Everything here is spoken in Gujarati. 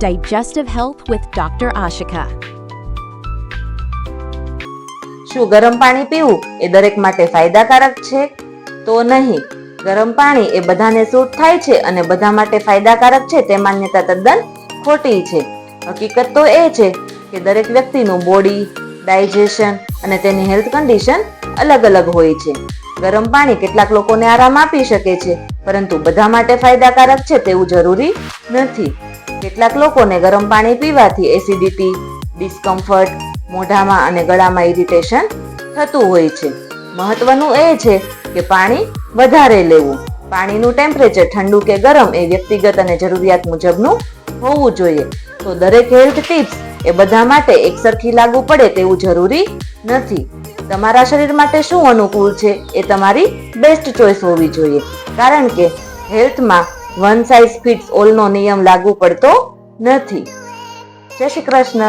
Digestive Health with Dr. Ashika. શું ગરમ પાણી પીવું એ દરેક માટે ફાયદાકારક છે? તો નહીં. ગરમ પાણી એ બધાને સૂટ થાય છે અને બધા માટે ફાયદાકારક છે તે માન્યતા તદ્દન ખોટી છે. હકીકત તો એ છે કે દરેક વ્યક્તિનું બોડી, ડાયજેશન અને તેની હેલ્થ કન્ડિશન અલગ અલગ હોય છે. ગરમ પાણી કેટલાક લોકોને આરામ આપી શકે છે, પરંતુ બધા માટે ફાયદાકારક છે તેવું જરૂરી નથી. કેટલાક લોકોને ગરમ પાણી પીવાથી એસિડિટી, ડિસ્કમ્ફર્ટ, મોઢામાં અને ગળામાં ઇરિટેશન થતું હોય છે. મહત્વનું એ છે કે પાણી વધારે લેવું. પાણીનું ટેમ્પરેચર ઠંડુ કે ગરમ એ વ્યક્તિગત અને જરૂરિયાત મુજબનું હોવું જોઈએ. તો દરેક હેલ્થ ટિપ્સ એ બધા માટે એકસરખી લાગુ પડે તેવું જરૂરી નથી. તમારા શરીર માટે શું અનુકૂળ છે એ તમારી બેસ્ટ ચોઇસ હોવી જોઈએ, કારણ કે હેલ્થમાં વન સાઇઝ ફિટ્સ ઓલનો નિયમ લાગુ પડતો નથી. જય શ્રી કૃષ્ણ.